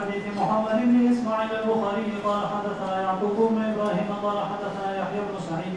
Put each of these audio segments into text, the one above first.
حديث محمد بن إسماعيل البخاري قال حدثنا يعقوب بن إبراهيم قال حدثنا يحيى بن سعيد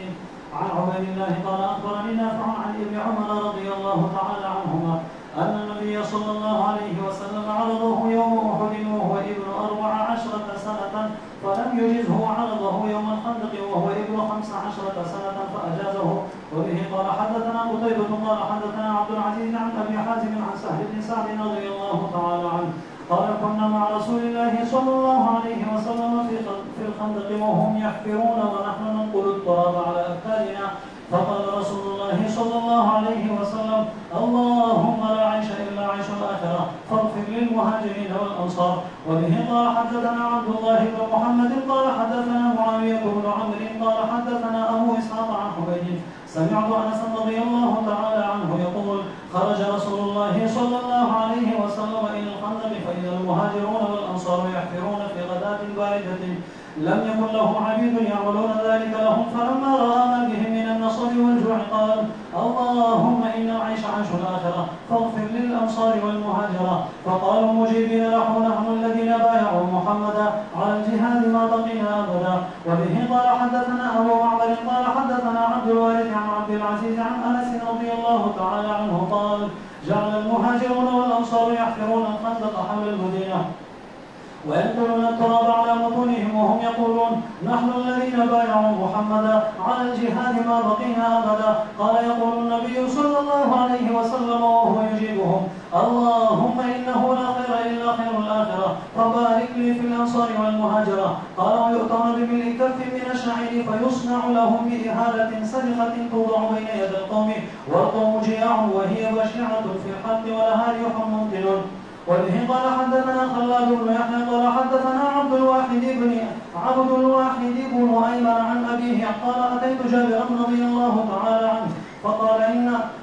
عن عبيد الله قال أخبرني نافع عن ابن عمر رضي الله تعالى عنهما أن النبي صلى الله عليه وسلم عرضه يوم أحد وهو ابن 14 سنة فلم يجزه، وعرضه يوم الخندق وهو ابن 15 سنة فأجازه. وبه قال حدثنا قتيبة قال حدثنا عبد العزيز عن أبي حازم عن سهل بن سعد رضي الله تعالى عنه قال كنا مع رسول الله صلى الله عليه وسلم في الخندق وهم يحفرون ونحن ننقل التراب على أكتافنا، فقال رسول الله صلى الله عليه وسلم: اللهم لا عيش إلا عيش الآخرة فاغفر للمهاجرين والأنصار. وبه قال حدثنا عبد الله بن محمد قال حدثنا معاوية بن عمرو قال حدثنا أبو إسحاق عن حبيب سمعت أنس رضي الله تعالى عنه يقول: خرج رسول الله صلى الله عليه وسلم إلى الخندق فإذا المهاجرون والأنصار يحفرون في غداة باردة لم يكن لهم عبيد يعملون ذلك لهم، فلما رأى ما بهم من النصر والجوع قال: اللهم إن العيش عيش الآخرة فاغفر للأنصار والمهاجرة. فقالوا مجيبين له: نحن الذين بايعوا محمدا على الجهاد ما بقينا أبدا. وبه قال حدثنا أبو معمر قال حدثنا عبد الوارث عن عبد العزيز عن أنس رضي الله تعالى عنه قال: جعل المهاجرون والأنصار يحفرون الخندق حول المدينة وينقلون التراب على بطونهم وهم يقولون: نحن الذين بايعوا محمدا على الجهاد ما بقينا أبدا. قال يقول النبي صلى الله عليه وسلم وهو يجيبهم: اللهم إنه لا خير إلا خير الآخرة فبارك لي في الأنصار والمهاجرة. قال ويؤتون بملء كف من الشعير فيصنع لهم بإهالة سلخة توضع بين يدي القوم والقوم جياع وهي بشعة في الحق ولها ريح ممكن. وبه قال حدثنا خلاد بن يحيى قال حدثنا عبد الواحد بن أيمن عن أبيه قال أتيت جابرا رضي الله تعالى عنه فقال: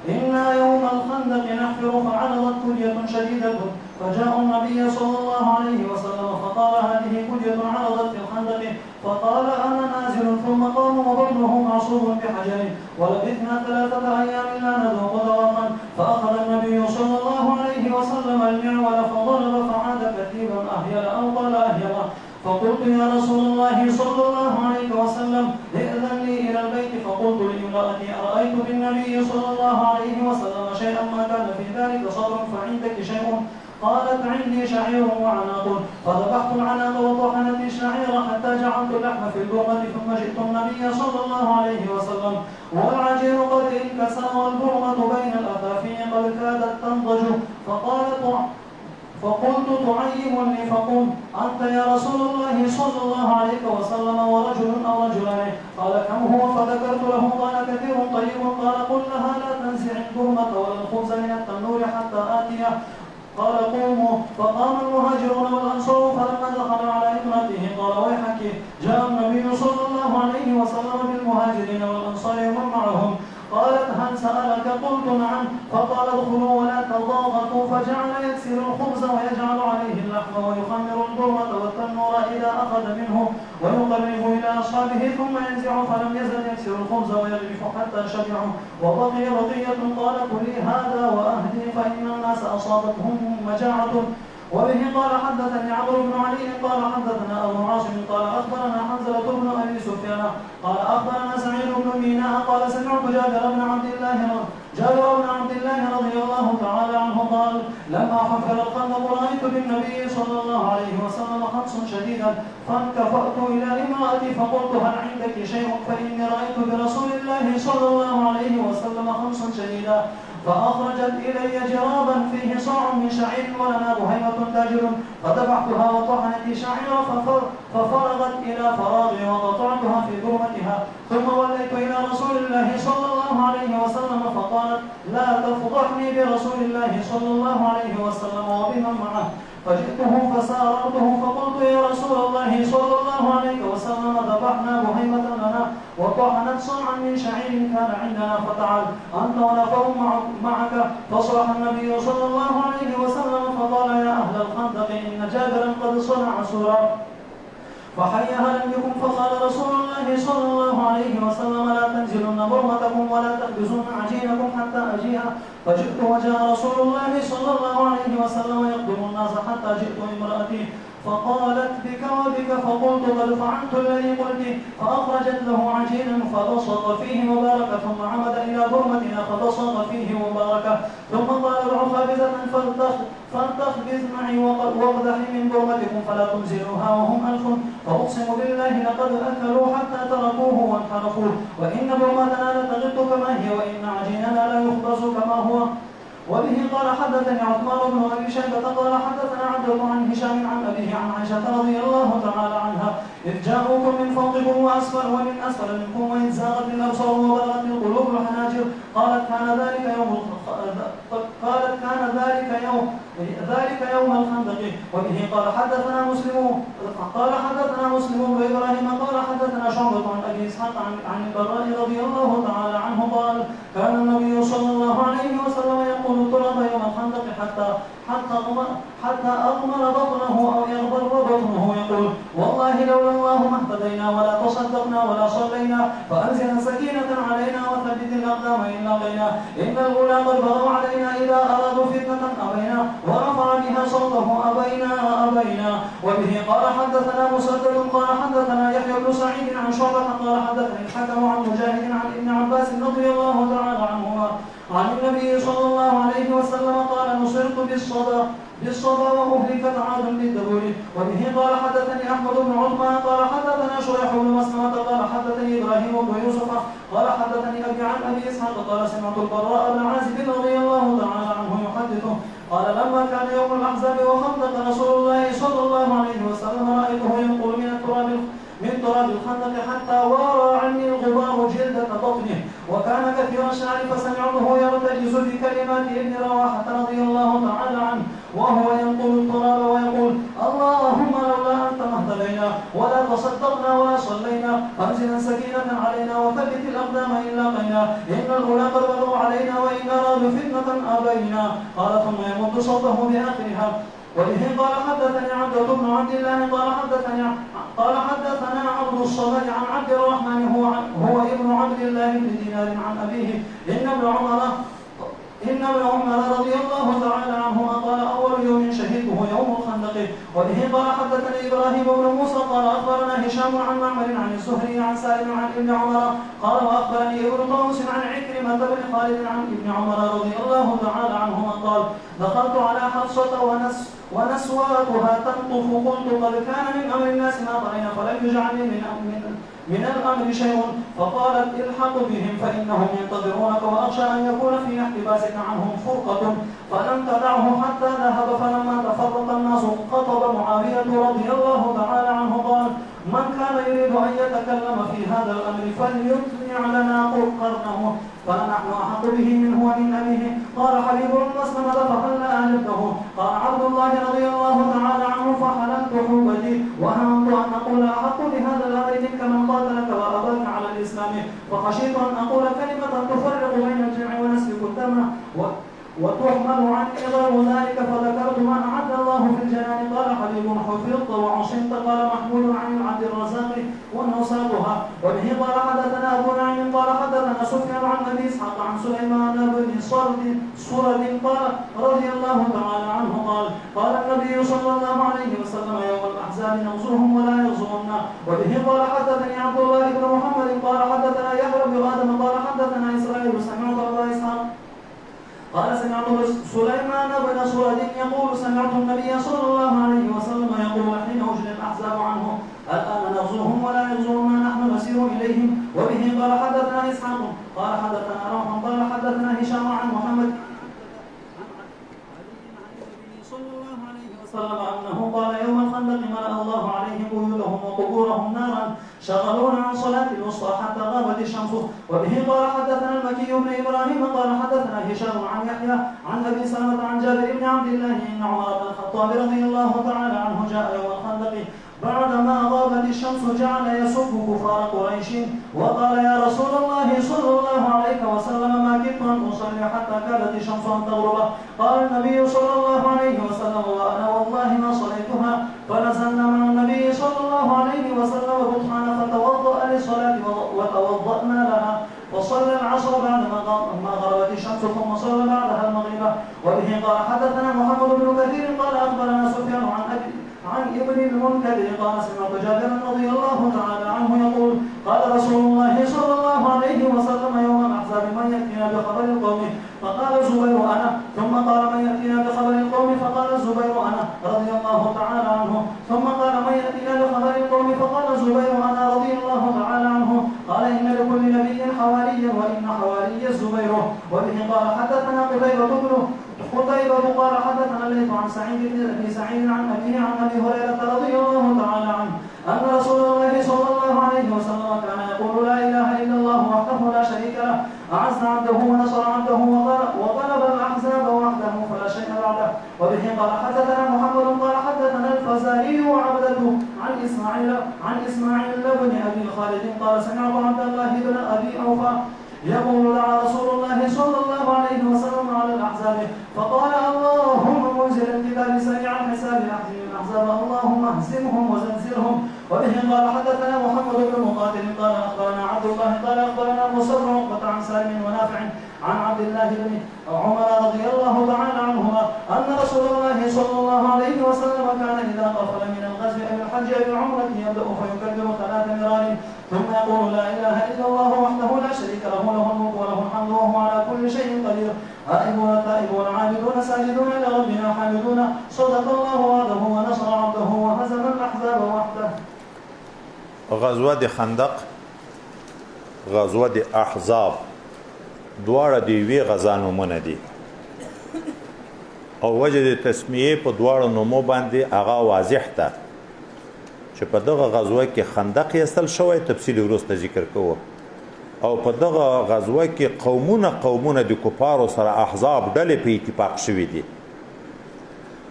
إنا يوم الخندق نحفر فعرضت كلية شديدة فجاء النبي صلى الله عليه وسلم فقال: هذه كلية عرضت في الخندق. فقال: أنا نازل. ثم قام وبطنه معصوب بحجر ولبثنا 3 أيام لا نذوق ذواقا. فأخذ النبي صلى الله عليه وسلم المعول فضرب فعاد كثيبا أهيل أو قال أهيلا. فقلت: يا رسول الله صلى الله عليه وسلم ائذن لي إلى البيت. فقلت لامرأتي: أرأيت بالنبي صلى الله عليه وسلم شيئا ما كان في ذلك صبر فعندك شيء؟ قالت: عندي شعير وعناق. فذبحت العناق وطحنت الشعير حتى جعلت اللحم في البرمة ثم جئت النبي صلى الله عليه وسلم والعجين قد انكسر والبرمة بين الأكافين قد كادت تنضج. فقلت تعيمني فقلت: أنت يا رسول الله صلى الله عليه وسلم ورجل أو رجلان؟ قال: كم هو؟ فذكرت له. قال: كثير طيب. قال: قل لها لا تنزع البرمة ولا الخبز من التنور حتى آتيه. قال: قوموا. فقام المهاجرون والأنصار فلما دخل على ابنته قال: ويحك. جاء النبي صلى الله عليه وسلم بالمهاجرين والأنصار ومن معهم. قالت: هل سألك؟ قلت: نعم. فقال: ادخلوا ولا تضاغطوا. فجعل يكسر الخبز ويجعل عليه اللحم ويخمر البرمة والتنور إذا أخذ منه ويقرب إلى أصحابه ثم ينزع، فلم يزل يكسر الخبز ويغرف حتى شبعوا وبقي بقية. قال: كلي هذا وأهدي فإن الناس أصابتهم مجاعة. وبه قال حدثني عمرو بن علي قال حدثنا أبو عاصم قال أخبرنا حنظلة بن أبي سفيان قال أخبرنا سعيد بن ميناء قال سمعت جابر بن عبد الله رضي الله تعالى عنه قال: لما حفر الخندق رأيت بالنبي صلى الله عليه وسلم خمس شديدا فانكفأت إلى امرأتي فقلت: هل عندك شيء؟ فإني رأيت برسول الله صلى الله عليه وسلم خمس شديدا. فأخرجت إلي جرابا فيه صاع من شعير ولنا بهيمة تاجر فذبحتها وطحنت شعيرا ففرغت إلى فراغي وقطعتها في برمتها. ثم وليت إلى رسول الله صلى الله عليه وسلم فقالت: لا تفضحني برسول الله صلى الله عليه وسلم وبمن معه. فجئته فساررته فقلت: يا رسول الله صلى الله عليه وسلم ذبحنا بهيمة لنا وطحنت صاعا من شعير كان عندنا فتعال أنت ونفر معك. فصرح النبي صلى الله عليه وسلم فقال: يا أهل الخندق إن جابرا قد صنع سورا فحيها لم يكن. فقال رسول الله صلى الله عليه وسلم: لا تنزلن برمتكم ولا تخبزن عجينكم حتى أجيها. فجئت وجاء رسول الله صلى الله عليه وسلم يقدم الناس حتى جئت امرأتي فقالت بك وبك، فقلت قد فعلت الذي قلت، فأخرجت له عجينا فبصق فيه وبارك، ثم عمد إلى برمتنا فبصق فيه وبارك، ثم قال ادعوا خابزة فلتخبز معي واقدحي من برمتكم فلا تنزلوها وهم ألف، فأقسم بالله لقد أكلوا حتى تركوه وانحرفوا، وإن برمتنا لتغط كما هي، وإن عجيننا لا يخبز كما هو. وبه قال حدثني عثمان بن ابي شيبه قال حدثنا عبد عن هشام عن ابيه عن عائشه رضي الله تعالى عنها اذ جاءوكم من فوقكم واسفل ومن اسفل منكم واذ زاغت الابصار وبلغت القلوب الحناجر قالت كان ذلك يوم الخندق. وبه قال حدثنا مسلم وابراهيم قال حدثنا شعبة عن ابي اسحاق عن البراء رضي الله تعالى عنه قال كان النبي صلى الله عليه وسلم يقول التراب يوم الخندق حتى أغمر بطنه أو يغبر بطنه، يقول والله لولا الله ما اهتدينا ولا تصدقنا ولا صلينا، فأنزل سكينة علينا وثبت الأقدام إن لقينا، إن الغلا قد بغوا علينا إذا أرادوا فتنة أبينا، ورفع بها صوته أبينا. وبه قال حدثنا مسدد قال حدثنا يحيى بن سعيد عن شعبة قال حدثني الحكم عن مجاهد عن ابن عباس رضي الله تعالى عنهما عن النبي صلى الله عليه وسلم قال نصرت بالصبا وأهلكت عاد بالدبور. وبه قال حدثني أحمد بن عثمان قال حدثنا شريح بن مسلمة قال حدثني إبراهيم بن يوسف قال حدثني أبي عن أبي إسحاق قال سمعت البراء بن عازب رضي الله تعالى عنه يحدثه قال لما كان يوم الأحزاب وخندق رسول الله صلى الله عليه وسلم رأيته ينقل من تراب الخندق حتى وارى عني الغبار جلدة بطنه، وكان كثير الشعر فسمعته يرتجز بكلمات ابن رواحة رضي الله تعالى عنه وهو ينقل التراب ويقول اللهم لولا أنت ما اهتدينا ولا تصدقنا ولا صلينا، فأنزل سكينة علينا وثبت الأقدام إن لاقينا، إن الأولى قد بغوا علينا وإن أرادوا فتنة أبينا. قال ثم يمد صوته بآخرها. وبه قال حدثني عبدة بن عبد الله قال حدثنا عبد الصمد عن عبد الرحمن هو ابن عبد الله بن دينار عن أبيه إن ابن عمر رضي الله تعالى عنهما قال أول يوم شهدته يوم الخندق. وبه قال حدثني إبراهيم بن موسى قال أخبرنا هشام عن معمر عن الزهري عن سالم عن ابن عمر قال وأخبرني ابن طاووس عن عكرمة بن خالد عن ابن عمر رضي الله تعالى عنهما قال دخلت على حفصة ونسواتها تنطف قلت قد كان من أمر الناس ما قرينا فلم يجعلني من الأمر شيء، فقالت الحق بهم فإنهم ينتظرونك وأخشى أن يكون في احتباسك عنهم فرقة، فلم تدعه حتى ذهب. فلما تفرق الناس خطب معاوية رضي الله تعالى عنه قال من كان يريد أن يتكلم في هذا الأمر فليطلع لنا قرنه فنحن أحق به منه ومن أبيه. قال حبيب مسلمة فهلا أجبته. قال عبد الله رضي الله تعالى عنه فحللت حوبتي وهممت أن أقول أحق بهذا الأمر منك من قاتلك وأباك على الإسلام، فخشيت أن أقول كلمة تفرق بين الجمع ونسفك الدم وتحمل عني غير ذلك، فذكرت ما أعد الله في الجنان. قال حبيب حفظت وعصمت. قال محمود عن عبد الرزاق ونوساتها. وبه قال حدثنا أبو نعيم قال حدثنا سفيان عن أبي إسحاق عن سليمان بن سرد قال رضي الله تعالى عنه قال النبي صلى الله عليه وسلم يوم الأحزاب نغزوهم ولا يغزونا. وبه قال حدثني عبد الله بن محمد قال حدثنا يحيى بن آدم قال حدثنا إسرائيل سمعت أبا إسحاق قال سمعت سليمان بن سرد يقول سمعت النبي صلى الله عليه وسلم يقول حين أجري الأحزاب عنه الآن نغزوهم ولا يغزونا نحن نسير إليهم. وبه قال حدثنا إسحاق قال حدثنا روح قال حدثنا هشام عن محمد صلى الله عليه وسلم أنه قال يوم الخندق ملأ الله عليهم بيوتهم وقبورهم نارا شغلونا عن صلاة الوسطى حتى غابت الشمس. وبه قال حدثنا المكي بن إبراهيم قال حدثنا هشام عن يحيى عن أبي سلمة عن جابر بن عبد الله إن عمر بن الخطاب رضي الله تعالى عنه جاء يوم الخندق بعدما غابت الشمس جعل يسب كفار قريش وقال يا رسول الله صلى الله عليه وسلم ما كدت أن أصلي حتى كادت الشمس أن تغرب. قال النبي صلى الله عليه وسلم وأنا والله ما صليتها. فنزلنا مع النبي صلى الله عليه وسلم بطحانا فتوضأ للصلاة وتوضأنا لها وصلى العصر بعدما غربت الشمس ثم صلى بعدها المغرب. وبه قال حدثنا محمد بن كثير قال أخبرنا سفيان عن ابن المنكدر قال سمعت جابرا رضي الله تعالى عنه يقول قال رسول الله صلى الله عليه وسلم يوم الأحزاب من يأتينا بخبر القوم فقال الزبير أنا ثم قال من يأتينا بخبر القوم فقال الزبير أنا رضي الله تعالى عنه ثم قال من يأتينا بخبر القوم فقال الزبير أنا رضي الله تعالى عنه قال إن لكل نبي حواريا وإن حواري الزبير وبه قال حدثنا قتيبة قال حدثنا الليث عن سعيد بن أبي سعيد عن أبيه عن أبي هريرة رضي الله تعالى عنه أن رسول الله صلى الله عليه وسلم كان يقول لا إله إلا الله وحده لا شريك له أعز عبده ونصر عبده وغلب الأحزاب وحده فلا شيء بعده وبه قال حدثنا محمد قال حدثنا الفزاري وعبدته عن إسماعيل بن أبي خالد قال سمعت عبد الله بن أبي أوفى يقول دعا رسول الله صلى الله عليه وسلم على الأحزاب فقال اللهم منزل الكتاب سريع الحساب أحزم الأحزاب اللهم اهزمهم وزلزلهم وبه قال حدثنا محمد بن مقاتل قال أخبرنا عبد الله قال أخبرنا مصر عقبة عن سالم ونافع عن عبد الله بن عمر رضي الله تعالى عنهما أن رسول الله صلى الله عليه وسلم كان إذا قفل من الغزو أو الحج أو العمرة يبدأ فيكبر 3 مرار ثم يقول لا إله إلا الله وحده لا شريك له له الملك وله الحمد وهو على كل شيء قدير آئبون تائبون عابدون ساجدون إلى ربنا حامدون صدق الله وعده ونصر عبده وهزم الأحزاب وحده. غزوه خندق غزوه احزاب دواړه دی وی غزانو من دي او وجه د تسمیه په دواړو نومو باندې هغه واضح ده چې په دغه غزوه کې خندق یستل شوی تفصیل وروسته ذکر کوو او په دغه غزوه کې قومونه د کفارو سره احزاب ډلې په اتفاق شوي دي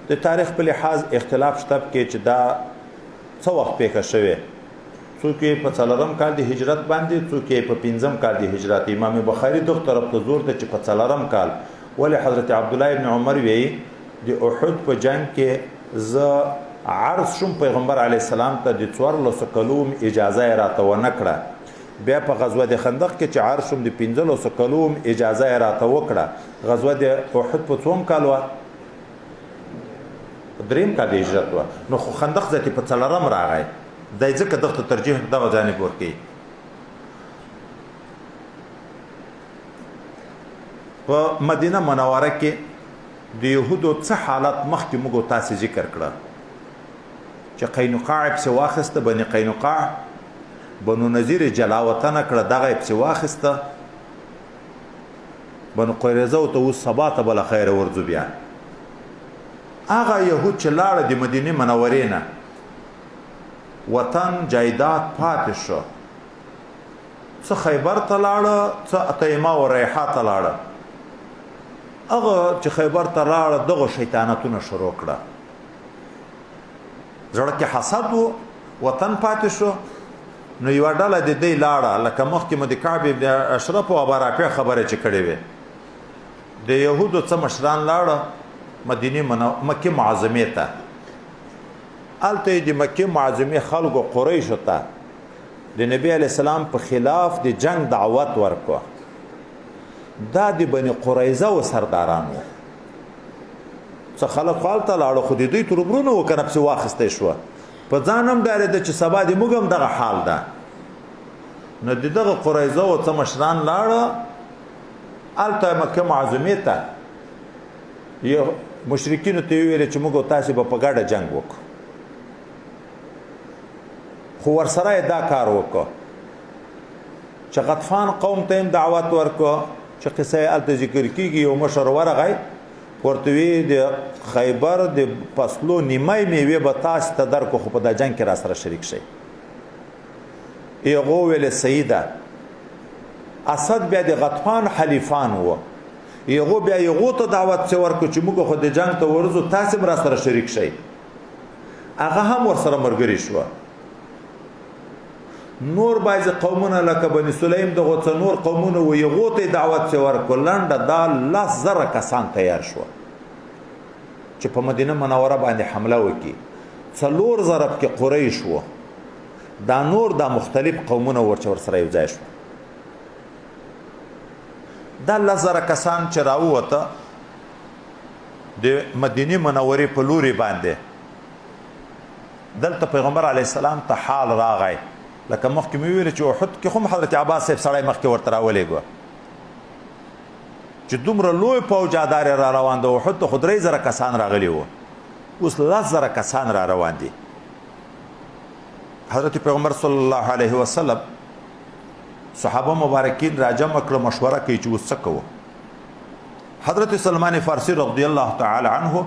د تاریخ په لحاظ اختلاف شته کې چې دا څو وخت پیښه شوی څوک په 4 کال د هجرت باندې څوک په 5 کال د هجرت امام بخاری دغه طرف ته زور ده چې په 4 کال ولی حضرت عبد الله ابن عمر وی د احد په جنگ کې ز عرض شوم پیغمبر علی السلام ته د 14 کلوم اجازه راته ونه کړه بیا په غزوه د خندق کې چې عرض شوم د 15 کلوم اجازه راته وکړه غزوه د احد په 3 کال و دریم کال د هجرت و نو خندق ځکه په 4 راغی دای ځکه دغه ترجیح دغه جانب ورکی په مدینه منوره کې د یهودو څه حالت مخکې موږ تاسو ذکر کړه چې قینقاع په واخسته بني قینقاع بنو نذیر جلاوطن کړه دغه په واخسته بنو قریظه او ته وسباته بل خیر ورځو بیا هغه يهود چې لاړه د مدینه منورې نه وطن جایداد پاتې شو څه خیبر ته لاړه څه اتیما او ریحه ته لاړه هغه چې خیبر ته لاړه دغه شیطانتونه شروع کړه زړه کې حسد وطن پاتې شو نو یو ډله د دې لاړه لکه مخکې مد کعب ابن اشرف او ابرافه خبره چې کړې وي د يهودو څه مشران لاړه مدینه مکه معظمه ته الته د مکه معظمه خلکو قریش ته د نبی علی السلام په خلاف د جنگ دعوت ورکو دا د بنی قریظه و سردارانو څه خلک خپل لاړو خو د دوی تربرونه وکنه په واخسته شو په ځانم داره د چې سبا د موږم دغه حال ده نو دغه قریظه او څه مشران لاړه الته مکه معظمه ته یو مشرکین ته ویل چې موږ تاسو په ګډه جنگ وکړو خو ورسره دا کار وکړو چې غطفان قوم ته دعوت ورکړو چې قصه الته ذکر کیږي یو مشر ورغی ورته وی د خیبر د فصلو نیمه میوه به تاسو ته درکو خو په د جنگ کې را سره شریک شي یو ویل سیده اسد بیا د غطفان حلیفان وو یو بیا یو ته دعوت ورکړو چې موږ خو د جنگ ته ورزو تاسو را سره شریک شي هغه هم ورسره مرګري شو نور بعض قومونه لکه بني سلیم دغه نور قومونه و یو ته دعوت ورکړل لنډه دا 10,000 کسان تیار شو چې په مدینه منوره باندې حمله وکړي 4,000 کې قریش وو دا نور دا مختلف قومونه ور سره یو ځای شو دا 10,000 کسان چې راووته د مدینه منورې په لوري باندې دلته پیغمبر علیه السلام ته حال راغی لکه مخکې مې ویل چې احد کې هم حضرت عباس صاحب سړی مخکې ورته راولېږه چې دومره لوی پوجادار را روان د احد ته خو 3000 کسان راغلي وو اوس 10,000 کسان را روان دي حضرت پیغمبر صلی الله علیه وسلم صحابه مبارکین راجمع کړه مشوره کوي چې اوس څه کوو حضرت سلمان فارسی رضی الله تعالی عنه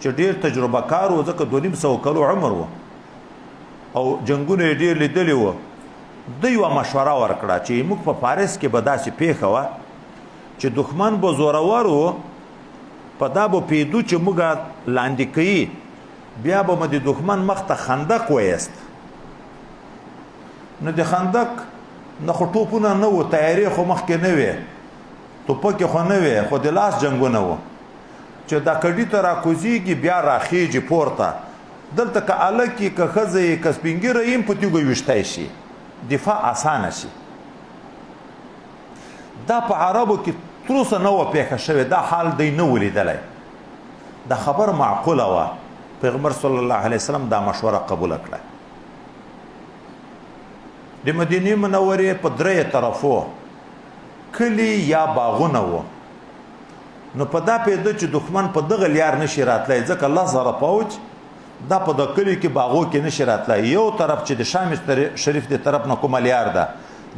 چې ډیر تجربه کار و ځکه 250 کلو عمر و او جنگونه ډیر لیدلی و د یو مشوره ورکړه چې موږ په پاریس کې به داسې پیښه وه چې دښمن به زورور و په دا به پیدو چې موږ لاندې کوي بیا به مو د دښمن مخ ته خندق ویست نو د خندق نه خو ټوپونه نه وو تیاری خو مخکې نه وې ټوپکې خو نه وې خو د لاس جنګونه وو چې دا کډي ته راکوزیږي بیا راخیږي پورته دلته که الکي که ښځه که سپین ږیره یم په تیږو ویشتی شي دفاع اسانه شي دا په عربو کې تر اوسه نه وه پیښه شوې دا حال دی نه و لیدلی دا خبر معقوله وه پیغمبر صلی الله علیه وسلم دا مشوره قبوله کړه د مدینې منورې په 3 طرفو کلی یا باغونه وو نو په دا پیدا چې دښمن په دغه لیار نشي راتلی ځکه 10,000 پوج دا په د کلي کې باغو کې نشي راتلی یو طرف چې د شام شریف د طرف نه کومه لیار ده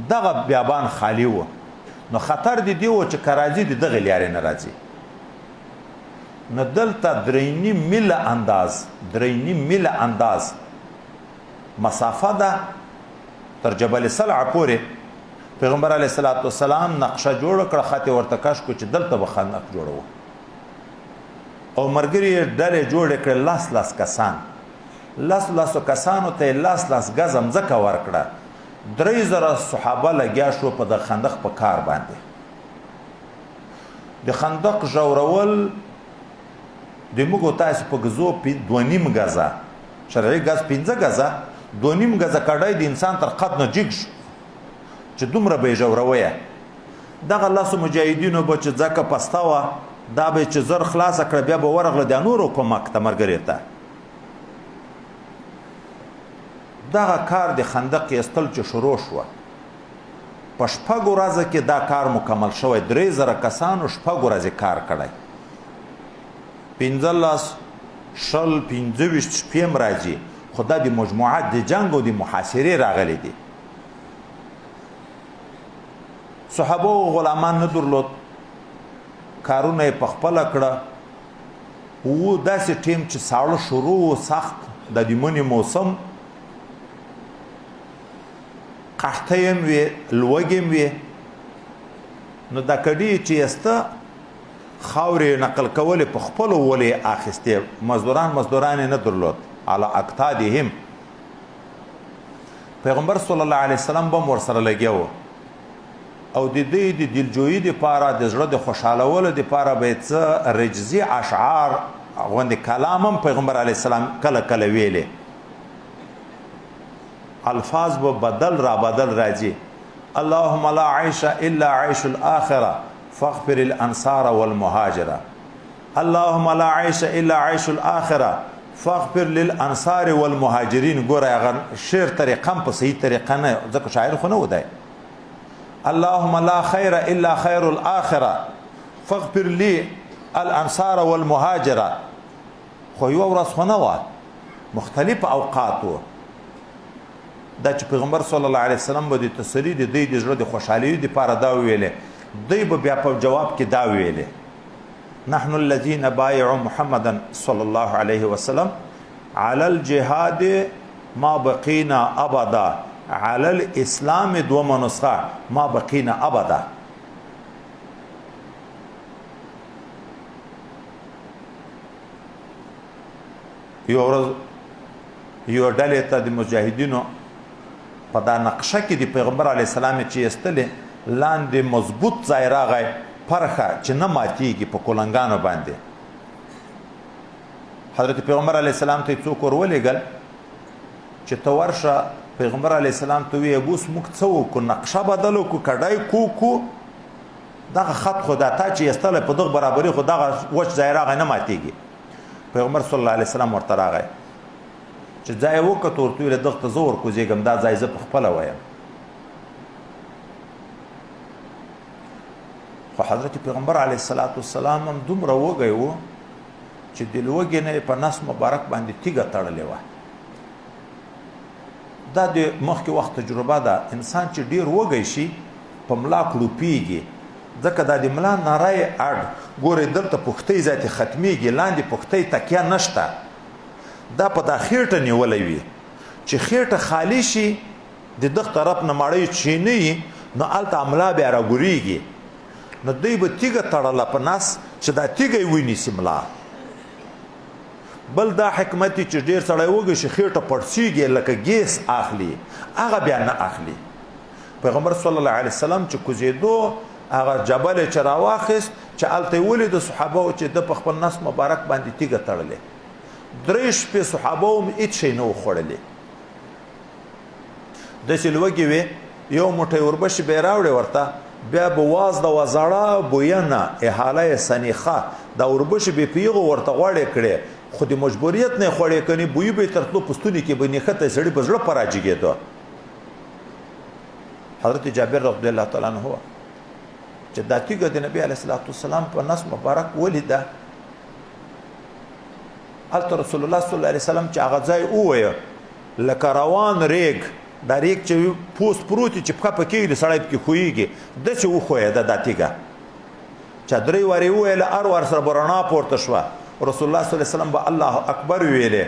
دغه بیابان خالی وو نو خطر دی و چې کراځي د دغه لیارې نه راځي نو دلته 3.5 میله انداز مسافه ده تر جبل سلع پورې پیغمبر علیه السلام نقشه جوړ کړه خط ورته کش کو چې دلته به خندق جوړو او مرګري ډلې جوړ کړه لاس کسان لاس کسانو ته لاس غزم زکه ورکړه 3,000 صحابه لګیا شو په د خندق په کار باندې د خندق جوړول د موږ تاسو په غزو 2.5 غزه شرعي غز 15 غزه 2.5 غزه کډای د انسان تر قد نه جګ چې دومره به جوړوي دغه لاسو مجاهدینو به چې ځکه پستاوه دا به چې زر خلاص کړ بیا به ورغله د نورو کومک ته مرګریته دغه کار د خندق استل چې شروع شو په شپږ ورځې کې دا کار مکمل شوی 3,000 کسانو شپږ ورځې کار کړی 15 شل 25 شپېم راځي خو دا د مجموعات د جنګ او د محاصرې راغلي دي صحابه او غلامان نه درلود کارونه یې پخپله کړه و داسې ټیم چې ساړه شروع سخت د منی موسم قحطه یم وي لوږې یم وي نو دا کډي چې یسته خاورې نقل کولې په خپلو ولې اخیستې مزدوران نه درلود علی اقتادهم پیغمبر صلی الله علیه وسلم به ورسره لګیا و او د دې د دلجویي دپاره د زړه د خوشحالولو دپاره به یې څه رجزي اشعار غوندې کلام هم پیغمبر علیه السلام کله کله ویلې الفاظ به بدل راځي اللهم لا عيش الا عيش الاخره فاغفر الانصار والمهاجره اللهم لا عيش الا عيش الاخره فاغفر للانصار والمهاجرين ګوره هغه شعر طریقه په صحیح طریقه نه ځکه شاعر خو نه ودی اللهم لا خير الا خير الاخره فاغفر لي الانصار والمهاجره خو یو ورځ خو نه وه مختلف اوقات و دا چې پیغمبر صلی الله علیه وسلم به د تسلی د دوی د زړه د خوشحالۍ دپاره دا ویلې دوی به بیا په جواب کې دا ویلې نحن الذين بايعوا محمدا صلى الله عليه وسلم على الجهاد ما بقينا ابدا على الاسلام دوما نسخه ما بقينا ابدا یو ډلې ته د مجاهدینو په دا نقشه کې د پیغمبر علیه السلام چې ایستلې لاندې مضبوط ځای راغی پرخه چې نه ماتیږي په کولنګانو باندې حضرت پیغمبر علیه السلام ته څوک ورولېږل چې ته ورشه پیغمبر علیه السلام ته وی ابوس موږ څه وکړو نقشه بدل وکړو کډای کو دغه خط خو دا تا چې ایستلی په دغه برابري خو دغه وچ ځای راغی نه ماتیږي پیغمبر صلی الله علیه وسلم ورته راغی چې ځای وکړه ورته ویل دغه ته زه ورکوزېږم دا ځای زه په خپله وایم خو حضرت پیغمبر علیه الصلاة والسلام هم دومره وږی و چې د لوږې نه یې په نس مبارک باندې تیږه تړلې وه دا د مخکې وخت تجربه ده انسان چې ډیر وږی شي په ملا کړوپیږي ځکه دا د ملا نری اډ ګورې دلته پښتۍ ذاتې ختمیږي لاندې پښتۍ تکیه نشته دا په دا خېټه نیولی وي چې خېټه خالی شي د دغه طرف نه مړۍ چینی نو هلته ملا بیا راګورېږي نو دوی به تیږه تړله په نس چې دا تیږه یې ونیسي ملا بل دا حکمت چې ډیر سړی وږی شي خېټه پړسیږي لکه ګیس اخلي هغه بیا نه اخلي پیغمبر صلی الله علیه وسلم چې کوزېدو هغه جبل چې راواخیست چې هلته یې ولیدو صحابه چې د په خپل نس مبارک باندې تیږه تړلې 3 شپې صحابه هم هېڅ شی نه و خوړلې داسې لوږې وې یو موټی وربشې به یې راوړې ورته بیا به وازده و زړه بوینه احاله سنیخه دا وربشې به یې په یغو ورته غوړې کړې خو د مجبوریت نه یې خوړې کنې بویي به یې تر تلو په ستوني کې به نښته سړي به زړه په راجګېده حضرت جابر رضی الله تعالی عنه چې دا تیږه د نبي علیه الصلاة والسلام په نس مبارک ولیده هلته رسول الله صلی الله علیه وسلم چې هغه ځای ووایه لکه روان ریګ دا ریګ چې پوست پروت چې پښه پکې د سړی پکې خویږي داسې وښویده دا تیږه چا 3 وارې وویله هر وار سره به رڼا پورته شوه رسول الله صلی الله علیه وسلم به الله اکبر ویلې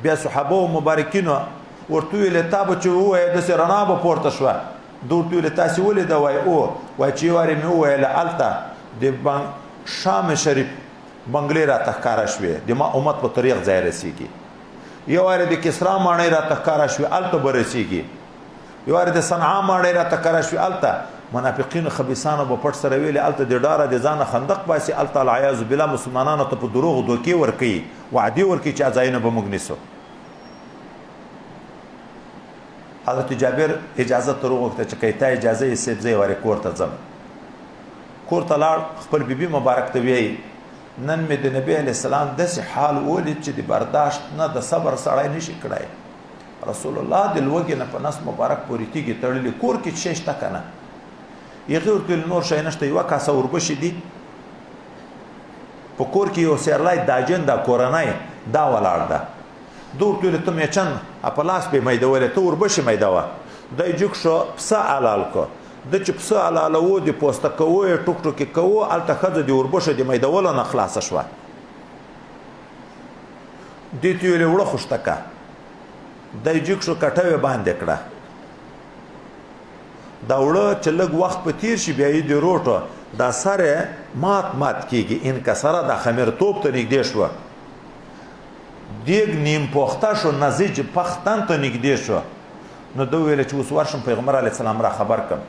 بیا صحابه و مبارکینو ورته ویلې تا به چې ووایه داسې رڼا به پورته شوه ده ورته ویلې تاسې ولیده وایي وایي چې یو وارې مې وویله هلته د شام شریف بنګلې راته ښکاره شوې د ما امت په طریق ځای رسېږي یو وارې د کسرا ماڼۍ راته ښکاره شوې هلته به رسېږي یو وارې د صنعا ماڼۍ راته ښکاره شوې هلته منافقینو خبیثانو به پټ سره ویلې هلته د ډاره د ځانه خندق باسي هلته العیاذ بالله مسلمانانو ته په دروغو دوکې ورکوي وعدې ورکوي چې ځایونه به موږ نیسو حضرت جابر اجازه تر وغوښته چې که تا اجازه یې صاحب زه یې وارې کور ته ځم کور ته لاړ خپل بیبي مبارک ته ویایي نن مې د نبی علیه السلام داسې حال ولید چې د برداشت نه د صبر سړی نشي کړی رسول الله د لوږې نه په نس مبارک پورې تیږې تړلې کور کې شی شته که نه هغې ورته ویل نور شی نشته یوه کاسه وربشې دي په کور کې یو سیرلی داجن دا کورنی دا ولاړ ده ده ورته ویل ته میچن په لاس پې میدولې ته وربشې میدوه دی جوک شو پسه حلال کړه د چې پسه حلالوو د پوسته کوو یې ټوک ټوکې کوو هلته ښځه د وربشو د میدولو نه خلاصه شوه دې ته ویلې وړه خو شته که دی جوک شو کټه یې باندې کړه دا وړه چې لږ وخت په تیر شي بیا یې د روټو دا سر یې مات کېږي انکسره دا خمیرتوب ته نږدې شوه دیګ نیم پوخته شو نزیج پختن ته نږدې شو نو ده وویل چې اوس ورشم پیغمبر علیه السلام را خبر کړم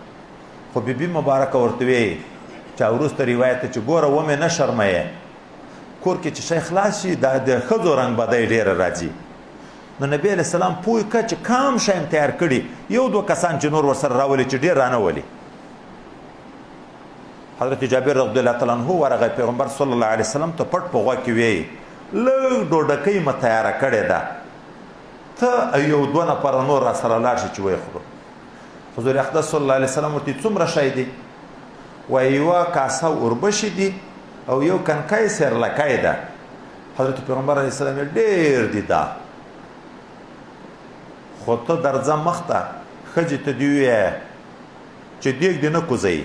خو بیبي مبارکه ورته ویې چې وروسته روایت ته چې ګوره ومې نه شرموې کور کې چې شی خلاص شي دا د ښځو رنګ بدی ډېره راځي نو نبي علیه السلام پوه کړه چې کام شی م تیار کړي 1-2 کسان چې نور ورسره راولي چې ډېر رانه ولي حضرت جابر رضی الله تعالی عنه ورغی پیغمبر صلی الله علیه وسلم ته پټ په غوږ کې ویې لږ ډوډکۍ مه تیاره کړې ده ته 1-2 نفره نور را سره لاړ شي چې ویې خورو حضور اقدس صلی الله علیه وسلم ورته څومره شی دی وایي یوه کاسه وربشې دي او یو کنکی سیرلکی ده حضرت پیغمبر علیه السلام ډېر دي دا خو ته درځه مخته ښځې ته دې ووایه چې دیګ دې نه کوزوي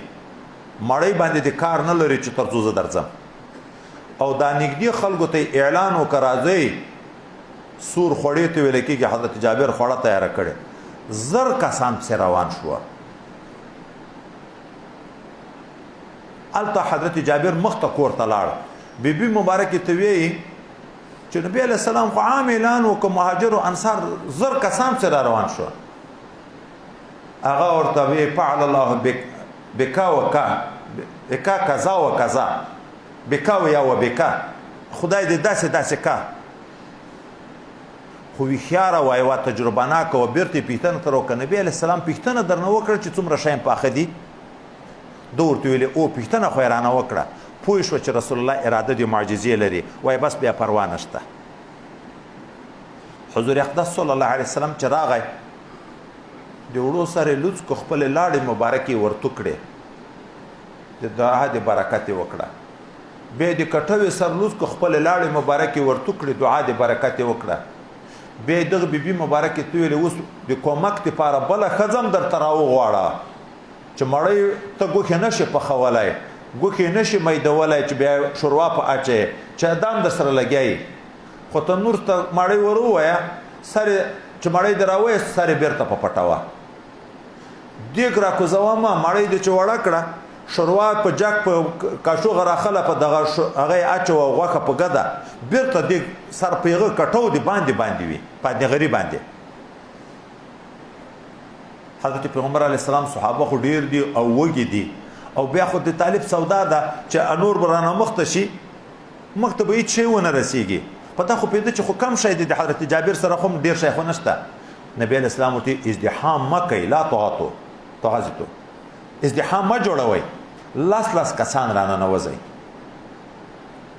مړۍ باندې دې کار نه لري چې تر څو زه درځم او دا نږدې خلکو ته اعلان وکړه راځئ سور خوړې ته ویل کېږي حضرت جابر خوړه تیاره کړې 1000 کسان پسې روان شوه هلته حضرت جابر مخته کور ته لاړ بیبي مبارکې ته ویي چې نبي علیه السلام خو عام اعلان وکړه مهاجر و انصار 1000 کسان پسې را روان شوه هغه ورته ویي فعل الله بکا وکا بکا کذا و کذا بکا و یا و بکا خدای دې داسې داسې کا خو ویښیاره وایي وا تجربه ناکه و بیرته پوښتنه تر وکړه نبي علیه السلام پوښتنه درنه وکړه چې څومره شیان پاخه دي ده ورته ویلې او پوښتنه خو یې رانه وکړه پوه شوه چې رسول الله اراده د معجزې لري وایي بس بیا پروا نشته حضور اقدس صلی الله علیه وسلم چې راغی د وړو سره لوڅ کو خپل لاړې مبارکي ورتو کړې د دعا د برکت وکړه به د کټوي سر لوڅ کو خپل لاړې مبارکي ورتو کړې دعا د برکت وکړه به دغه بیبي مبارکي تویل اوس د کومک لپاره بل خزم در تراو غواړه چې مړی ته ګوخه نشي په خولای ګوخه نشي مېدولای چې بیا شوروا په اچي چې ادم د سره لګي خو ته نور ته مړی ورو وایا سره چې مړی دراوي سره بیرته په پټاوه دیګ را کو زوامه مړی د چوړه کړه شوروا په جک په کاشو غراخله په دغه هغه اچو غوخه په ګدا بیرته دیګ سر پیغه کټو دی باندې وي په دې غری باندې حضرت پیغمبر علی السلام صحابه خو ډیر دي او وګي دي او بیا خو د طالب سودا ده چې انور برانه مختشي مکتب هیڅ شی ونه رسیږي پته خو پیدا چې خو کم شي د حضرت جابر سره هم ډیر شي خو نشته نبی اسلام ته ازدحام مکه لا طاعتو ازدحام ما جوړوي لاس کسان رانه نوځي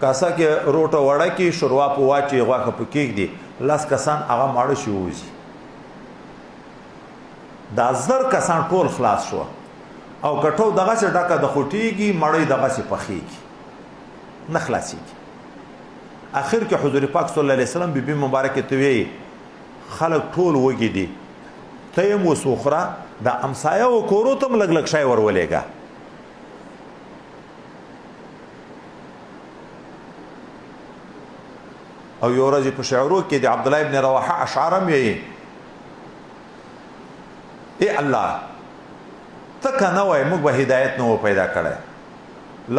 کاسا کې روټه وړه کې شروع په واچي غواخه پکېګ دي لاس کسان هغه ماړه شي وځي دا زر کسان ټول خلاص شو او کټو دغه څه ډکه د خوټیږي مړی دغه څه پخېږي نه خلاصيږي اخر کې حضور پاک صلی الله علیه وسلم بیبي مبارکه ته وی خلک ټول وګی دي ته مو سوخره د امسایه او کورو تم لګ شای ورولېګا او یو ورځ په شعرو کې د عبد الله ابن رواحه اشعار مې ای الله تک نه وای موږ به هدایت نو پیدا کړه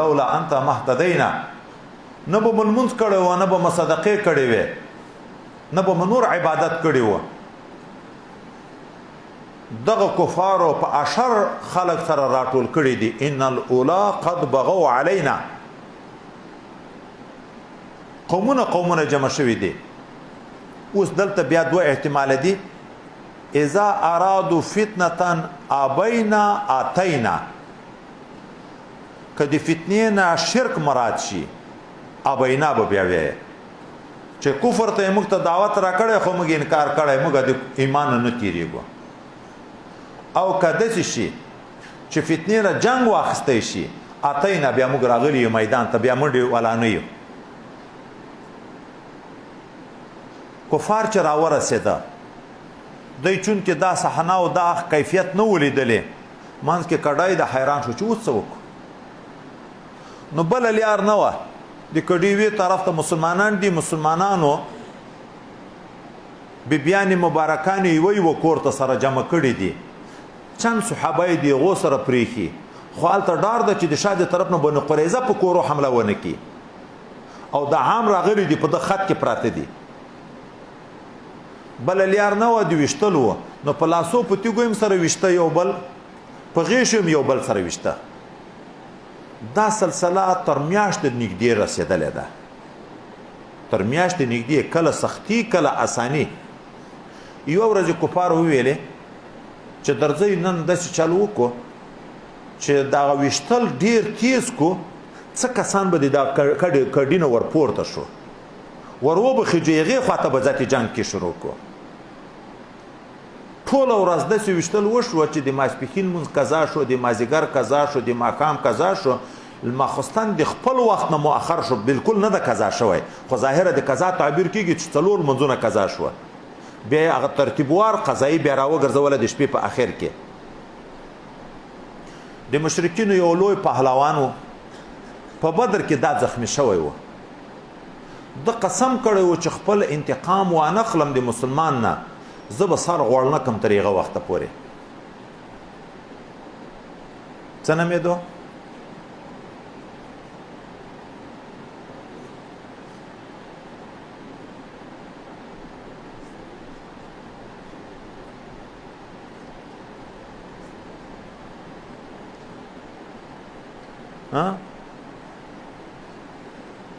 لولا انت مهتدینا نه به منځ کړه و نه به مصدقه کړي و نه به نور عبادت کړي و دغه کفارو په اشر خلق سره راټول کړي دي ان الاولا قد بغوا علينا قومونه جمع شوي دي اوس دلته بیا دوه احتمال دي اذا ارادوا فتنه ابينا اتينا کدی فتنه شرک مراد شي ابينا به بیا وي چې کفر ته موږ ته دعوت را کړې خو موږ انکار کړې موږ د ایمان نه تیریږو او کده شي چې فتنه را جنگ واخستې شي اتینا بیا موږ راغلی میدان ته بیا موږ ولا نه یو کفار چې راوره سیده دای چون کې دا صحنه او دا کیفیت نه ولیدلې مانس کې کډای د حیران شو چې وڅوک نو بل لیار نه و د کډی وی طرف ته مسلمانان دي مسلمانانو بیبیان مبارکان وی و کور ته سره جمع کړي دي چند صحابه دي غو سره پریخي خو الته ډار د چې د شاده طرف نه بنو قریزه په کورو حمله ونه کی او د عام راغلي دي په د خط کې پراته دي بل لیار نه و دی وشتلو نو په لاسو په تیګویم سره وشته یو بل په غیشم یو بل سره وشته دا سلسله تر میاشت نږدې رسیدلې ده تر میاشت نږدې کله سختی کله اسانی یو ورځ کفار ویلې چې درځي نن د چالو کو چې دا وشتل ډیر تیز کو څه کسان به دا کډینه ورپورته شو ورو به خجیغه خواته به ذاتی جنگ کې شروع کو ټول ورځ د سويشتل وشو چې د ماسپخین مون قضا شو د مازیګر قضا شو د ماقام قضا شو المخستان د خپل وخت نه مؤخر شو بالکل نه د قضا شوی خو ظاهره د قضا تعبیر کیږي چې څلور منځونه قضا شو بیا هغه ترتیبوار قضایي بیا راوګرځول د شپې په اخر کې د مشرکین یو لوی پهلوانو په بدر کې دا زخمی شوی و د قسم کړی و چې خپل انتقام و نخلم د مسلمان نه زه به سر غوړ نه کم تر هغه وخته پورې څه نمېدو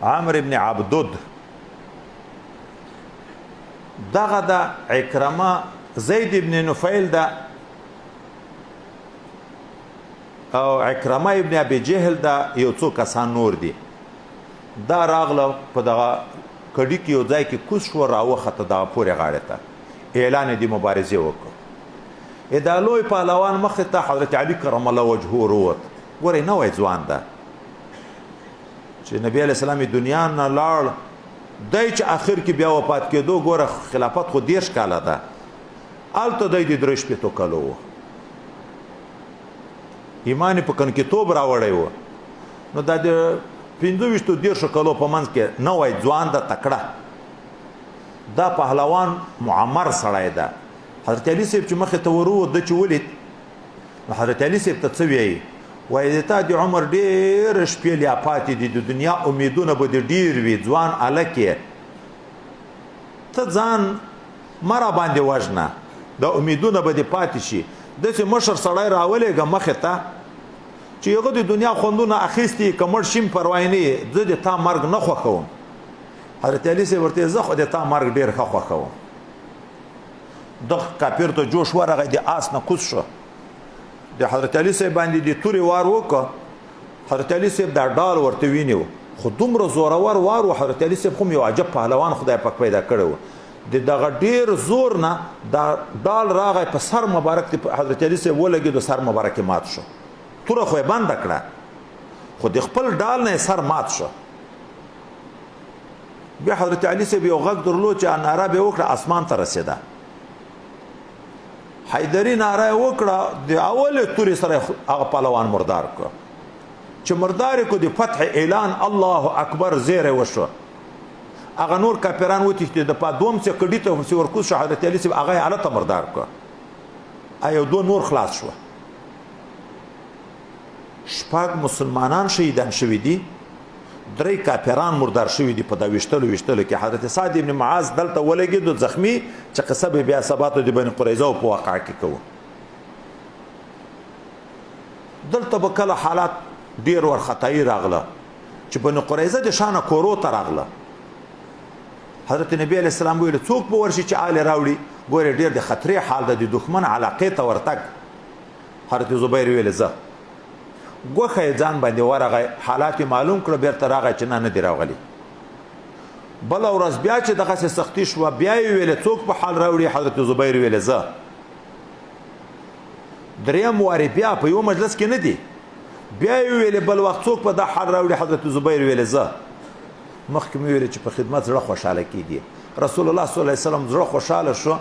عامر ابن عبدود دغه د عکرمه زید ابن نفیل دا او عکرمه ابن ابي جهل دا یو څو کسان نور دي دا راغله په دغه کډي کې یو ځای کې کوز شو راوخته دغه پورې غاړې ته اعلان د مبارزې وکړ دا لوی پهلوان مخې ته حضرت علي کرم الله وجهه وروت ګورئ نوی ځوان ده چې نبی علیه السلام دنیا نه لاړ دی چې آخر کې بیا وفات کېدو ګوره خلافت خو 10 کاله ده هلته دی د 3 کالو و ایمان یې په کنکتوب راوړی و نو دا د 15 کالو په منځ کې نوی ځوان ده تکړه دا پهلوان معمر سړی ده حضرت علي صاحب چې مخې ته ورو د چې ولید نو حضرت علي صاحب ته څه وایي وایي د تا د عمر ډېر شپې لا پاتې دي د دنیا امیدونه به دې ډېر وي ځوان هلک یې ته ځان مه راباندې وژنه دا امیدونه به دې پاتې شي داسې مشر سړی راولېږه مخې ته چې هغه د دنیا خوندونه اخیستي که مړ شي پروا نه یې زه د تا مرګ نه خوښوم حضرت علي صاحب ورته زه خو د تا مرګ ډېر ښه خوښوم دغه کافر ته جوش ورغی د آس نه کوز شو د حضرت علي صاحب باندې د تورې وار وکړه حضرت علي صاحب دا ډال ورته وینیو خو دومره زورور وار و حضرت علي صاحب خو یو عجب پهلوان خدای پاک پیدا کړی و د دغه ډېر زور نه دا ډال راغی په سر مبارک حضرت علي صاحب ولګېد سر مبارک مات شو توره خو یې بنده کړه خو د خپل ډال نه سر مات شو بیا حضرت علي صاحب یو غږ درلود چې ناره به وکړه اسمان ته رسېده حیدري ناره وکړه د اول تورې سره هغه پهلوان مردار کړ چې مردار کو د فتح اعلان الله اکبر زیره وشو هغه نور کافران وتښتېد په دوم څه کډي ته ورکوز شو حضرت علي صاحب هغه حالت مردار کړ ایو دو نور خلاص شو شپږ مسلمانان شهیدان شوي دي 3 کافران مردار شوي دي په دا ویشتلو کې حضرت سعد ابن معاذ دلته ولګېد زخمی چې قصه به بیا سباتو د بني قریظه په واقع کې کوو دلته به کله حالات ډیر ورخطایي راغله چې بني قریظه د شانه کورو ته راغله حضرت نبی علیه السلام ویل څوک به ورشي چې آل راوړي ګوره ډیر د خطرې حال ده د دښمن علاقې ته ورتګ حضرت زبیر ویل زه ګوښه یې ځان باندې ورغی حالات یې معلوم کړه بیرته راغی چې نه دی راغلی بله ورځ بیا چې دغسې سختي شوه بیا یې ویلې څوک په حال راوړي حضرت زبیر ویلې زه دریم وارې بیا په یو مجلس کې نه دی بیا یې ویلې بل وخت څوک په دا حال راوړي حضرت زبیر ویلې زه مخکې مې ویلې چې په خدمت زړه خوشحاله کېږي رسول الله صلی الله علیه وسلم زړه خوشحاله شو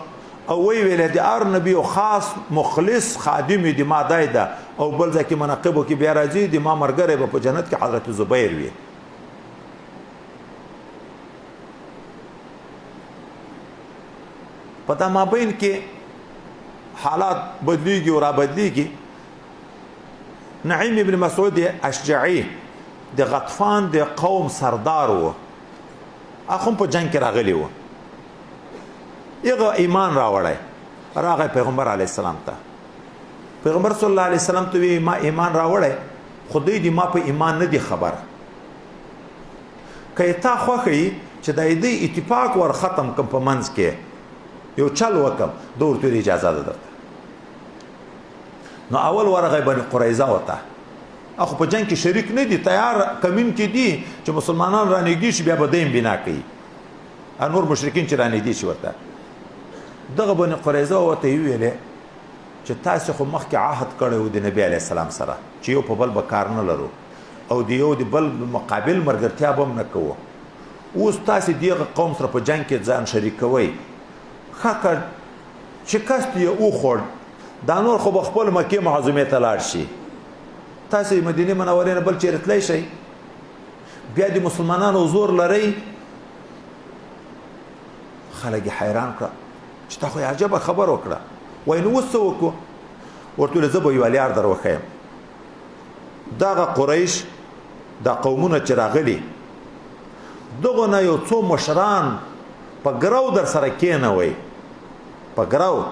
او وی ویلې د هر نبي او خاص مخلص خادم دی ما دای ده او بل ځکه مناقبو کې بیا راځي د ما مرګره په جنت کې حضرت زبیر وی په دا مابین کې حالات بدلیږي او را بدلیږي نعیم ابن مسعود اشجعی د غطفان د قوم سردار و اخم په جنگ کې راغلی و یغه ایمان راوړی راغی پیغمبر علیه السلام ته پیغمبر صلی الله علیه وسلم ته وی ما ایمان راوړی خدای دې ما په ایمان نه دی خبر که تا خوښي چې د دې اتفاق ور ختم کم په منځ کې یو چل وکم دور ته اجازه ده نو اول ورغی بني قریظه وته اخو په جنگ کې شریک نه دي تیار کمین کې دي چې مسلمانان را نږدې شي بیا به دیم بنا کوي انور مشرکین چې را نږدې شي ورته دغه بني قریظه وته ویلې چې تاسو خو مخکې عهد کړی د نبی علیه السلام سره چې یو په بل به کار نه لرو او د یو د بل مقابل مرګرتیا به هم نه کوو اوس تاسې دغه قوم سره په جنگ کې ځان شریک کوئ ښه کړ شکست یې وخوړ دا نور خو به خپل مکې معظمې ته لاړ شي تاسې مدینې منورې نه بل چېرې تللی شئ بیا د مسلمانانو زور لرئ خلک یې حیران کړه چې تا خو یې عجبه خبر وکړه وایي نو اوس څه وکړو ورته ویل زه به یو لیار در وښیم دغه قریش دا قومونه چې راغلي دغو نه یو څو مشران په ګرو در سره کېنوئ په ګرو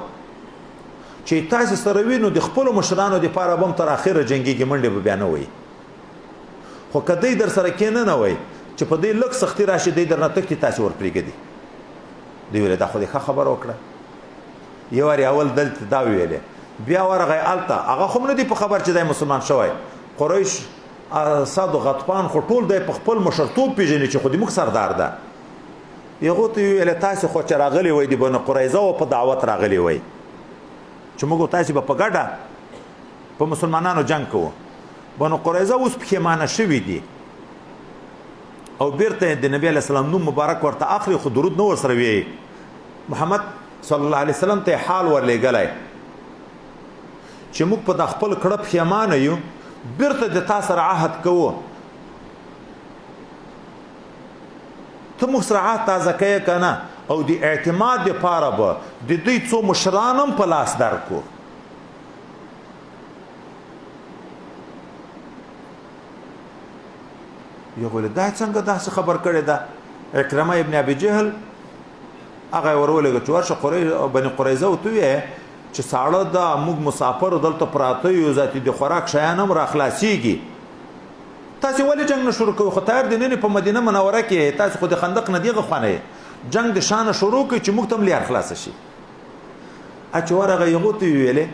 چې تاسې سره وي نو د خپلو مشرانو دپاره به هم تر اخره جنګېږي منډې به بیا نه وئ خو که دی در سره کېننوئ چې په دې لږ سختي راشي دی در نه تښتي تاسې ور پرېږدي دی ویلې دا خو دې ښه خبره وکړه یو وارې اول دلته دا ویلې بیا ورغی هلته هغه خو هم نه دی په خبر چې دی مسلمان شوی قریش اسد و غطفان خو ټول دی په خپل مشرتوب پېژني چې خو د موږ سردار ده یغو ته ویل تاسو خو چې راغلی وای د بنو قریظه او په دعوت راغلی وای چې موږ تاسو په ګډه په مسلمانانو جنگ کوو بنو قریظه اوس پښیمانه شوي دي او بیرته د نبی علیه السلام نوم مبارک ورته اخلي خو درود نو ورسره وی محمد صلی الله علیه وسلم ته حال ورلېږلی چې موږ په د خپل کړه پښیمانه یو بیرته د تا سره عهد کوو ته موږ سره عهد تازه کوې که نه او د اعتماد دپاره به د دوی څو مشران هم په لاس درکو یو ویل دا څنګه داسې خبر کړې ده اکرمه ابن ابي جهل هغه ورولېږه چې ورشه بني قریظه ورته ووایې چې ساړه ده موږ مسافر دلته پراته یو ذاتي د خوراک شیان هم راخلاصېږي تاسې ولې جنګ نه شروع کوئ خو تیار د نن په مدینه منوره کې تاسې خو د خندق نه دغه خونه جنگ د شانه شروع کوي چې موږ ته هم لار خلاصه شي چې ورغه یغو ته ویلې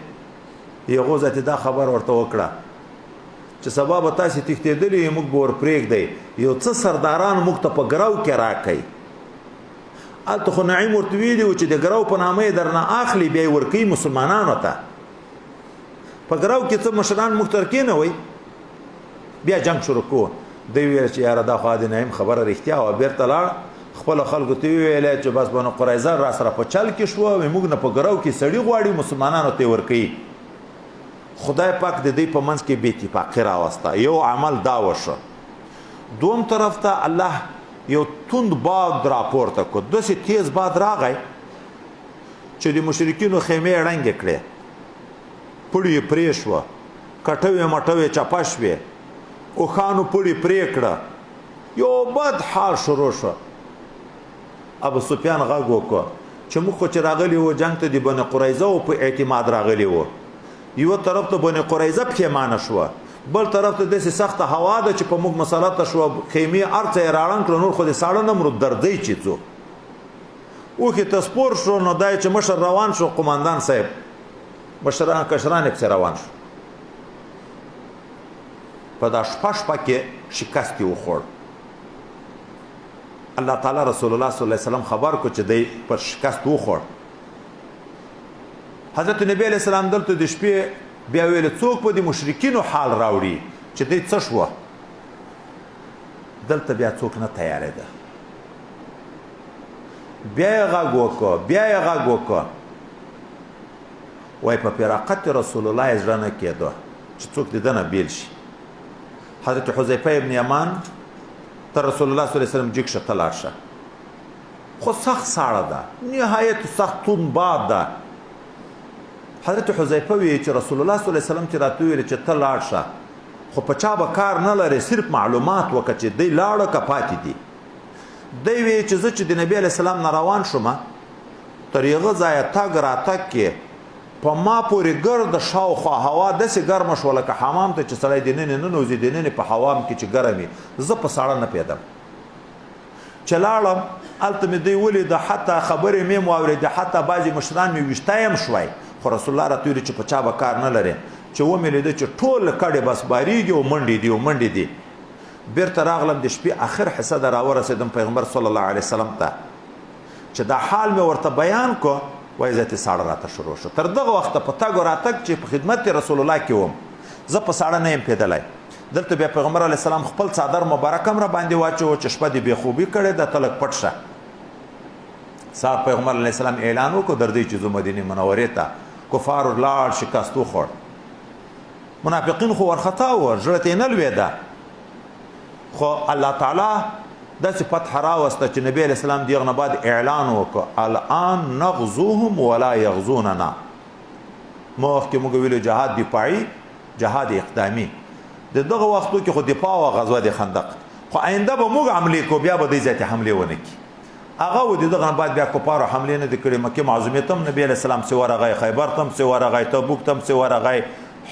یغو ذاتي دا خبر ورته وکړه چې سبا به تاسې تښتېدلي موږ به ور پرېږدئ یو څه سرداران موږ ته په ګرو کې راکئ هلته خو نعیم ورته ویلي و چې د ګرو په نامه یې درنه اخلي بیا یې ورکوي مسلمانانو ته په ګرو کې څه مشران موږ ته کېنوئ بیا جنگ شروع کوو دوی ویل چې یاره دا خو د نعیم خبره رښتیا وه بېرته لاړ خپلو خلکو ته ویلی چې بس بنو قریظه را سره په چل کې شوه موږ نه په ګرو کې سړي غواړي مسلمانانو ته یې ورکوي خدای پاک د دوی په منځ کې بې اتفاقي راوسته یو عمل دا وشو دوم طرف ته الله یو توند باد راپورته کړ داسې تیز باد راغی چې د مشرکینو خیمې ړنګې کړې پړي یې پرې شوه کټوې مټوې چپه شوې اوښانو پړي پرې کړه یو بد حال شروع شو ابو سفیان غږ وکړه چې موږ خو چې راغلي وو جنګ ته د بني قریظه او په اعتماد راغلي وو یو طرف ته بني قریظه پښیمانه شوه بل طرف ته داسې سخته هوا ده چې په موږ مسلطه شوه خیمې هر څه یې راړنګ کړه نور خو د ساړه نه مرو دردی چې ځو اوښې ته سپور شو نو دا چې مشر روان شو قماندان صاحب مشران کشران یې پسې روان شو په دا شپه کې شکست یې وخوړ الله تعالی رسول الله صلی الله علیه وسلم خبر کو چې دی پر شکست وخوړ حضرت نبی علیہ السلام دلته د شپې بیا ویل څوک په د مشرکینو حال راوړي چې دی څه شوه دلته بیا څوک نه تیارېده بیا یې غږ وکړه وایي په فراقت رسول الله یې زړه نه کېده چې څوک د ده نه بیل شي حضرت حذیفه ابن یمان تر رسول الله صلی الله علیه وسلم جګ شه ته لاړ شه خو سخت ساړه ده نهایت سخت توند باد ده حضرت حذیفه وی چې رسول الله صلی الله علیه وسلم چې راته ویل چې ته لاړ شه خو په چا به کار نه لرې صرف معلومات وکړه چې دی لاړه که پاتې دي دی وی چې زه چې د نبي علیه السلام نه روان شوم تر هغه ځایه تګ راتګ کې په ما پورې ګرد شاوخوا هوا داسې ګرمه شوه لکه حمام ته چې سړی دننې ننوځي دننې په حوام کې چې ګرم وي زه په ساړه نه پیدم چې لاړم هلته مې دوی ولیده حتی خبرې مې واورېدې حتی بعضې مشران مې ویشتی هم شوی خو رسول الله راته ویلي چې په چا به کار نه لرې چې ومې لیده چې ټول کډې بس بارېږي او منډې دي بیرته راغلم د شپې اخر حصه ده راورسېدم پیغمبر صلی الله علیه وسلم ته چې دا حال مې ورته بیان کو وایي زه تې ساړه راته شروع شو تر دغه وخته په تګ و راتګ چې په خدمت رسول الله کې وم زه په ساړه نه یم پیدلی دلته بیا پیغمبر علیه السلام خپل څادر مبارک هم را باندې واچوه چې شپه دې بېخوبي کړې ده ته لږ پټ شه سهار پیغمبر علیه السلام اعلان وکړو در دې چې زه مدینې منورې ته کفارو لاړ شکست وخوړ منافقین خو ورخطا وه زړه ته یې نه لوېده خو الله تعالی داسې فتح راوسته چې نبی علیه السلام د هغه نه بعد اعلان وکړه الان نغزوهم ولا یغزوننا مخکې موږ ویلو جهاد دفاعي جهاد اقدامي د دغه وختو کې خو دفاع او غزوه د خندق خو آینده به موږ حملې کو بیا به دوی ذاتي حملې ونه کړي هغه و د دغه نه بعد بیا کفارو حملې نه دي کړې مکې معظمې ته هم نبي علیه السلام پسې ورغی خیبر ته هم پسې ورغی تبوک ته هم پسې ورغی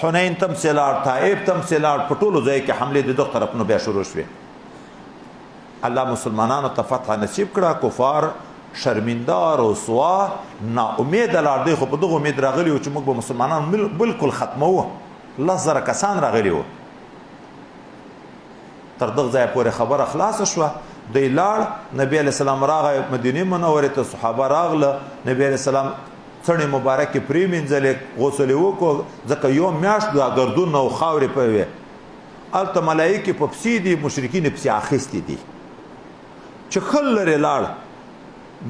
حنین ته هم پسې لاړ طایف ته هم پسې لاړ په ټولو ځایو کې حملې د دغه طرف نه بیا شروع شوې الله مسلمانانو ته فتح نصیب کړه کفار شرمنده رسوا ناامیده لاړ دی خو په دغه امید راغلي و چې موږ به مسلمانان بلکل ختموو 10,000 کسان راغلي وو تر دغه ځایه پورې خبره خلاصه شوه دی لاړ نبی علیہ السلام راغی مدینه منوره ته صحابه راغله نبی علیہ السلام څڼې مبارکې پرې مینځلې غسل یې وکړو ځکه یو میاشت دا ګردونه او خاورې په وې هلته ملایکې په پسې دي مشرکین پسې اخیستې دي چې ښه لرې لاړ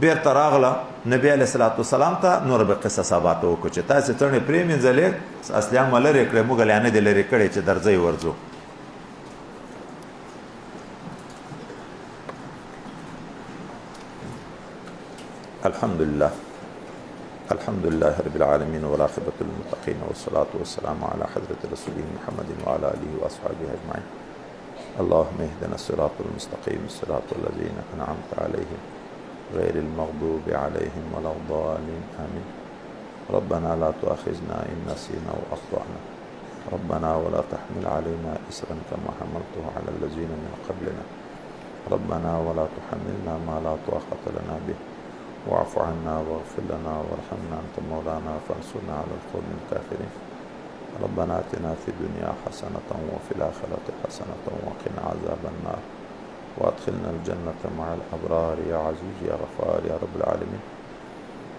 بیرته راغله نبی علیه الصلاة والسلام ته نور به قصه ثبات وکړو چې تاسې څڼې پرې مینځلې اصلیان مه لرې کړې موږ لیانه دې لرې کړې چې درځئ ورځو الحمد لله رب العالمين والعاقبة للمتقين والصلاة والسلام على حضرة رسوله محمد وعلى آله وأصحابه أجمعين اللهم اهدنا الصراط المستقيم الصراط الذين أنعمت عليهم غير المغضوب عليهم ولا الضالين آمين ربنا لا تؤاخذنا إن نسينا وأخطأنا ربنا ولا تحمل علينا إصرا كما حملته على الذين من قبلنا ربنا ولا تحملنا ما لا طاقة لنا به واعف عنا واغفر لنا وارحمنا أنت مولانا فانصرنا على القوم الكافرين ربنا آتنا في الدنيا حسنة وفي الآخرة حسنة وقنا عذاب النار وادخلنا الجنة مع الأبرار يا عزيز يا غفار يا رب العالمين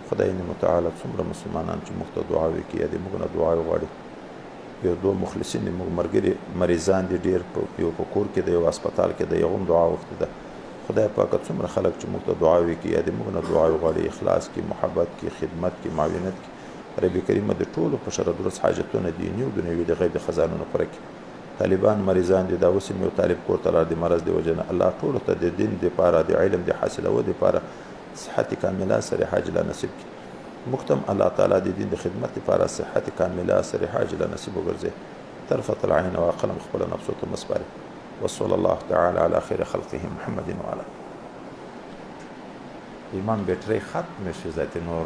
خدای متعال څومره مسلمانان چې موږ ته دعاوې کوي دې موږ نه دعا وغواړي یو دوه مخلصین دي موږ ملګري مریضان دي ډېر یو په کور کې د یو هسپتال کې د یو هم دعا وخت ده خدای پاک څومره خلک چې موږ ته دعاوې کوي دې موږ نه دعا وغواړي اخلاص کې محبت کې خدمت کې معاونت کې رب کریم د ټولو په شر درست حاجتونه دیني او دنیوي د غیب خزانونو پوره کړي طالبان مریضان دي دا اوس یو طالب کور ته لاړ د مرض د وجه نه الله ټولو ته د دین دپاره د علم د حاصلولو دپاره صحت کامله صریحه عاجله نصیب کړي موږ ته الله تعالی د دین د خدمت لپاره صحت کامله صریحه عاجله نصیب وګرځي طرفة العين وقلم خپل نفسه ته مسپاري وصلى الله تعالى على خير خلقه محمد وعلى امام بیٹری ختم شي ذات نور